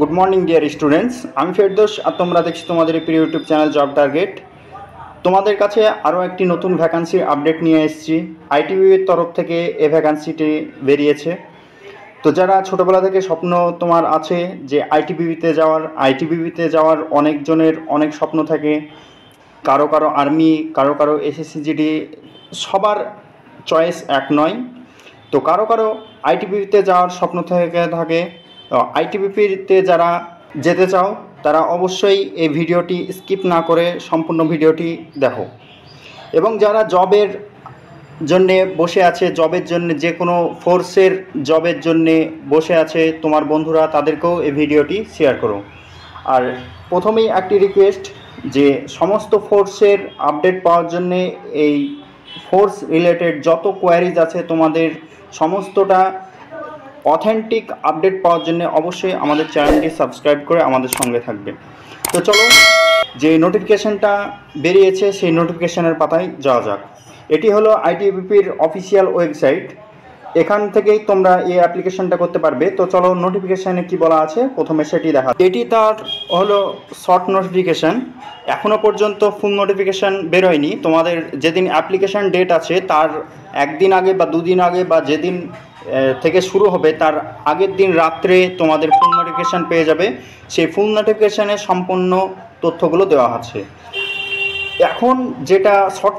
Good morning dear students, আমি ফেরদৌস আর তোমরা দেখছো তোমাদের প্রিয় ইউটিউব চ্যানেল জব টার্গেট। তোমাদের কাছে আরও একটি নতুন ভ্যাকান্সির আপডেট নিয়ে এসেছি। আইটিবিপির তরফ থেকে এই ভ্যাকান্সিটি বেরিয়েছে। তো যারা ছোটোবেলা থেকে স্বপ্ন তোমার আছে যে আইটিবিপিতে যাওয়ার অনেকজনের অনেক স্বপ্ন থাকে। কারো কারো আর্মি, কারো কারো এসএসসিজিডি, সবার চয়েস এক নয়। তো কারো কারো আইটিবিপিতে যাওয়ার স্বপ্ন থাকে। আইটিবিপিতে যারা যেতে চাও তারা অবশ্যই এই ভিডিওটি স্কিপ না করে সম্পূর্ণ ভিডিওটি দেখো। এবং যারা জবের জন্যে বসে আছে, জবের জন্য যে কোনো ফোর্সের জবের জন্যে বসে আছে তোমার বন্ধুরা, তাদেরকেও এই ভিডিওটি শেয়ার করো। আর প্রথমেই একটি রিকোয়েস্ট যে সমস্ত ফোর্সের আপডেট পাওয়ার জন্যে এই ফোর্স রিলেটেড যত কোয়ারিজ আছে তোমাদের সমস্তটা অথেন্টিক আপডেট পাওয়ার জন্য অবশ্যই আমাদের চ্যানেলটি সাবস্ক্রাইব করে আমাদের সঙ্গে থাকবে। তো চলো, যে নোটিফিকেশানটা বেরিয়েছে সেই নোটিফিকেশানের পাতায় যাওয়া যাক। এটি হলো আইটিবিপির অফিসিয়াল ওয়েবসাইট, এখান থেকেই তোমরা এই অ্যাপ্লিকেশনটা করতে পারবে। তো চলো নোটিফিকেশানে কি বলা আছে প্রথমে সেটি দেখা। এটি তার হলো শর্ট নোটিফিকেশান, এখনও পর্যন্ত ফুল নোটিফিকেশান বেরোয়নি। তোমাদের যেদিন অ্যাপ্লিকেশান ডেট আছে তার একদিন আগে বা দুদিন আগে বা যেদিন থেকে শুরু হবে তার আগের দিন রাত্রে তোমাদের ফুল নোটিফিকেশান পেয়ে যাবে। সেই ফুল নোটিফিকেশানে সম্পূর্ণ তথ্যগুলো দেওয়া আছে। এখন যেটা শর্ট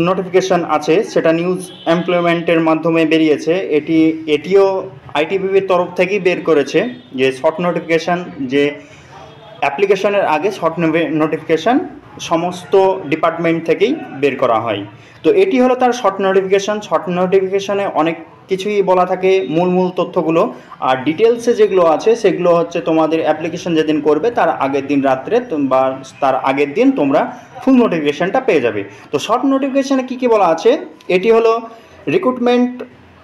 নোটিফিকেশান আছে সেটা নিউজ এমপ্লয়মেন্টের মাধ্যমে বেরিয়েছে। এটিও আইটিবিপির তরফ থেকেই বের করেছে যে শর্ট নোটিফিকেশান, যে অ্যাপ্লিকেশনের আগে শর্ট নোটিফিকেশান সমস্ত ডিপার্টমেন্ট থেকেই বের করা হয়। তো এটি হলো তার শর্ট নোটিফিকেশান। শর্ট নোটিফিকেশানে অনেক কিছুই বলা থাকে, মূল তথ্যগুলো। আর ডিটেলসে যেগুলো আছে সেগুলো হচ্ছে তোমাদের অ্যাপ্লিকেশন যেদিন করবে তার আগের দিন রাত্রে বা তার আগের দিন তোমরা ফুল নোটিফিকেশানটা পেয়ে যাবে। তো শর্ট নোটিফিকেশানে কী বলা আছে, এটি হলো recruitment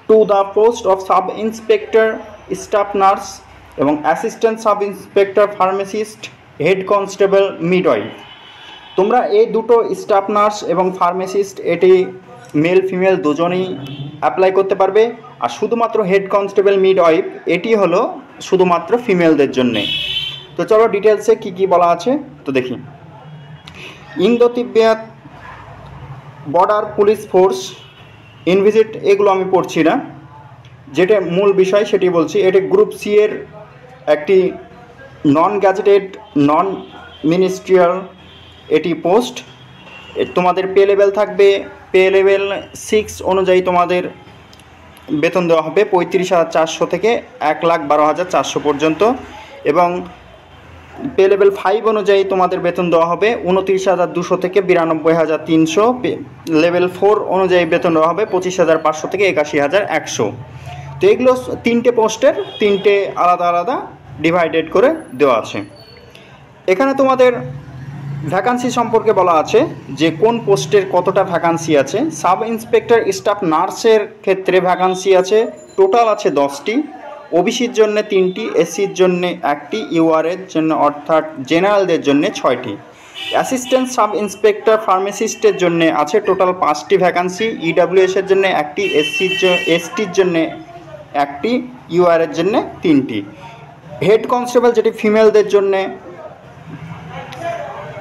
to the post of sub inspector, staff nurse এবং assistant sub inspector pharmacist, head constable, midwife. তোমরা এই দুটো স্টাফ নার্স এবং ফার্মাসিস্ট এটি মেল ফিমেল দুজনেই অ্যাপ্লাই করতে পারবে। আর শুধুমাত্র হেড কনস্টেবল, মিডওয়াইফ এটি হলো শুধুমাত্র ফিমেলদের জন্যে। তো চলো ডিটেলসে কি বলা আছে তো দেখি। ইন্দো তিব্বত বর্ডার পুলিশ ফোর্স ইনভিজিট, এগুলো আমি পড়ছি না, যেটা মূল বিষয় সেটি বলছি। এটি গ্রুপ সি এর একটি নন গ্যাজেটেড নন মিনিস্ট্রিয়াল এটি পোস্ট। তোমাদের পে লেভেল থাকবে, পে লেভেল 6 অনুযায়ী তোমাদের বেতন দেওয়া হবে 35,400 থেকে 1,12,400 পর্যন্ত। এবং পে লেভেল 5 অনুযায়ী তোমাদের বেতন দেওয়া হবে 29,200 থেকে 92,300। লেভেল 4 অনুযায়ী বেতন দেওয়া হবে 25,500 থেকে 81,100। তো এগুলো তিনটে পোস্টের তিনটে আলাদা আলাদা ডিভাইডেড করে দেওয়া আছে। এখানে তোমাদের ভ্যাকান্সি সম্পর্কে বলা আছে যে কোন পোস্টের কতটা ভ্যাকান্সি আছে। সাব ইন্সপেক্টর স্টাফ নার্সের ক্ষেত্রে ভ্যাকান্সি আছে টোটাল আছে 10টি, ওবিসির জন্য 3টি, এসসির জন্য 1টি, ইউআরের জন্য অর্থাৎ জেনারেলদের জন্য 6টি। অ্যাসিস্ট্যান্ট সাব ইন্সপেক্টর ফার্মাসিস্টের জন্য আছে টোটাল 5টি ভ্যাকান্সি, ইডাব্লিউএসের জন্য 1টি, এসটির জন্য 1টি, ইউআরের জন্য 3টি। হেড কনস্টেবল যেটি ফিমেলদের জন্যে,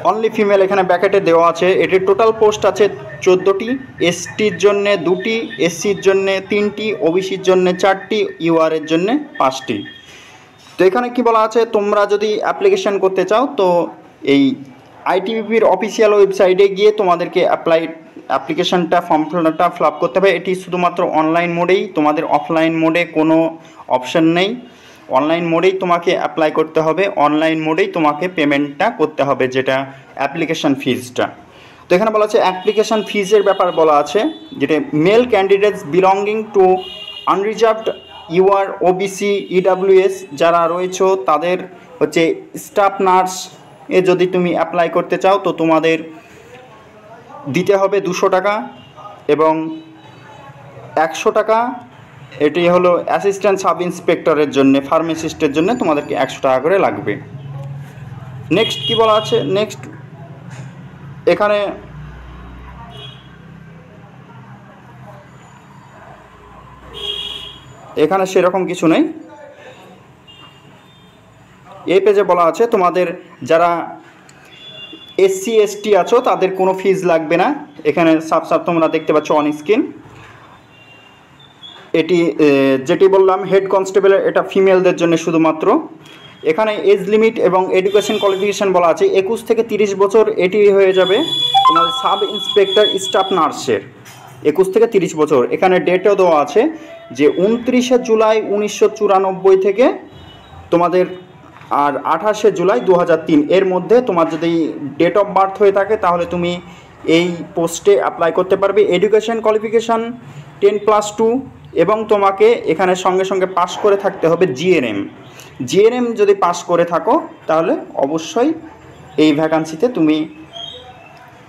অনলি ফিমেল এখানে ব্র্যাকেটে দেওয়া আছে, এটির টোটাল পোস্ট আছে 14টি, এসটির জন্যে 2টি, এসসির জন্যে 3টি, ওবিসির জন্যে 4টি, ইউআরের জন্যে 5টি। তো এখানে কি বলা আছে, তোমরা যদি অ্যাপ্লিকেশান করতে চাও তো এই আইটিবিপির অফিসিয়াল ওয়েবসাইটে গিয়ে তোমাদেরকে অ্যাপ্লিকেশানটা ফর্মটা ফিল আপ করতে হবে। এটি শুধুমাত্র অনলাইন মোডেই, তোমাদের অফলাইন মোডে কোনো অপশান নেই। অনলাইন মোডেই তোমাকে অ্যাপ্লাই করতে হবে, অনলাইন মোডেই তোমাকে পেমেন্টটা করতে হবে, যেটা অ্যাপ্লিকেশান ফিজটা। তো এখানে বলা আছে অ্যাপ্লিকেশান ফিজের ব্যাপার বলা আছে, যেটা male candidates belonging to unreserved UR, OBC, EWS যারা রয়েছে তাদের হচ্ছে স্টাফ নার্স এ যদি তুমি অ্যাপ্লাই করতে চাও তো তোমাদের দিতে হবে 200 টাকা এবং 100 টাকা। এটি হলো অ্যাসিস্ট্যান্ট সাব ইন্সপেক্টরের জন্য, ফার্মাসিস্টের জন্য তোমাদেরকে 100 টাকা করে লাগবে। নেক্সট কি বলা আছে, নেক্সট এখানে সেরকম কিছু নেই। এই পেজে বলা আছে তোমাদের যারা SC ST আছো তাদের কোনো ফিজ লাগবে না। এখানে সাব তোমরা দেখতে পাচ্ছ অন স্ক্রিন। এটি যেটি বললাম হেড কনস্টেবলের, এটা ফিমেলদের জন্য শুধুমাত্র। এখানে এজ লিমিট এবং এডুকেশন কোয়ালিফিকেশান বলা আছে 21 থেকে 30 বছর। এটি হয়ে যাবে তোমাদের সাব ইন্সপেক্টর স্টাফ নার্সের 21 থেকে 30 বছর। এখানে ডেটও দেওয়া আছে যে 29 জুলাই 1994 থেকে তোমাদের আর 28 জুলাই 2003 এর মধ্যে তোমার যদি ডেট অফ বার্থ হয়ে থাকে তাহলে তুমি এই পোস্টে অ্যাপ্লাই করতে পারবে। এডুকেশন কোয়ালিফিকেশান 10+2 এবং তোমাকে এখানে সঙ্গে সঙ্গে পাস করে থাকতে হবে জিএনএম যদি পাস করে থাকো তাহলে অবশ্যই এই ভ্যাকান্সিতে তুমি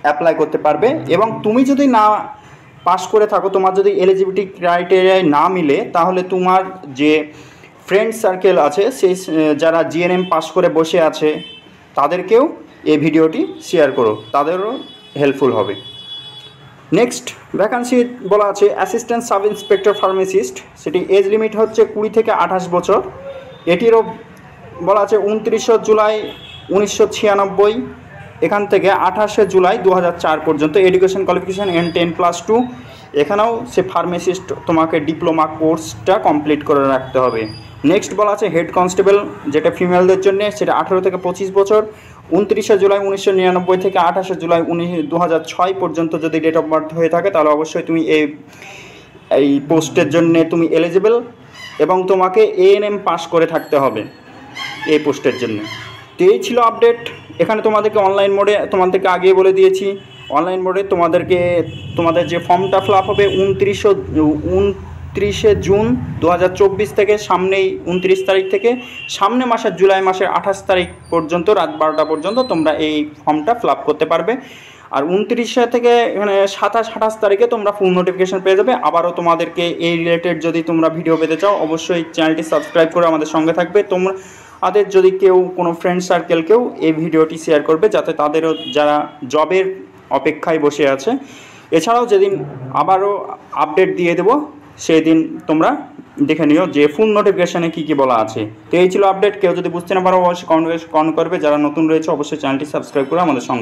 অ্যাপ্লাই করতে পারবে। এবং তুমি যদি না পাস করে থাকো, তোমার যদি এলিজিবিলিটি ক্রাইটেরিয়ায় না মিলে, তাহলে তোমার যে ফ্রেন্ড সার্কেল আছে সেই যারা জিএনএম পাস করে বসে আছে তাদেরকেও এই ভিডিওটি শেয়ার করো, তাদেরও হেল্পফুল হবে। নেক্সট ভ্যাকান্সি বলা আছে অ্যাসিস্ট্যান্ট সাব ইন্সপেক্টর ফার্মাসিস্ট, সেটি এজ লিমিট হচ্ছে 20 থেকে 28 বছর। এটিরও বলা আছে 29 জুলাই 1996 এখান থেকে 28 জুলাই 2004 পর্যন্ত। Education qualification N10+2। এখানেও সে ফার্মাসিস্ট তোমাকে ডিপ্লোমা কোর্সটা কমপ্লিট করে রাখতে হবে। নেক্সট বলা আছে হেড কনস্টেবল, যেটা ফিমেলদের জন্য, সেটা 18 থেকে 25 বছর। 29 জুলাই 1999 থেকে 28 জুলাই 2006 পর্যন্ত যদি ডেট অফ বার্থ হয়ে থাকে তাহলে অবশ্যই তুমি এই পোস্টের জন্য তুমি এলিজিবল এবং তোমাকে ANM পাস করে থাকতে হবে এই পোস্টের জন্য। তো এই ছিল আপডেট। এখানে তোমাদেরকে অনলাইন মোডে তোমাদেরকে আগেই বলে দিয়েছি, অনলাইন মোডে তোমাদের যে ফর্মটা ফিল আপ হবে 29 জুন 2024 থেকে, সামনেই 29 তারিখ থেকে সামনে মাসের জুলাই মাসের 28 তারিখ পর্যন্ত রাত 12টা পর্যন্ত তোমরা এই ফর্মটা ফিল আপ করতে পারবে। আর 29 থেকে 27-28 তারিখে তোমরা ফুল নোটিফিকেশান পেয়ে যাবে। আবারও তোমাদেরকে এই রিলেটেড যদি তোমরা ভিডিও পেতে চাও অবশ্যই চ্যানেলটি সাবস্ক্রাইব করে আমাদের সঙ্গে থাকবে। তোমাদের যদি কেউ কোনো ফ্রেন্ড সার্কেলকেও এই ভিডিওটি শেয়ার করবে যাতে তাদেরও যারা জবের অপেক্ষায় বসে আছে। এছাড়াও যেদিন আবারও আপডেট দিয়ে দেবো সেই দিন তোমরা দেখে নিও যে ফুল নোটিফিকেশানে কী কী বলা আছে। তো এই ছিল আপডেট। কেউ যদি বুঝতে না পারো অবশ্যই কমেন্ট করবে। যারা নতুন রয়েছে অবশ্যই চ্যানেলটি সাবস্ক্রাইব করে আমাদের সঙ্গে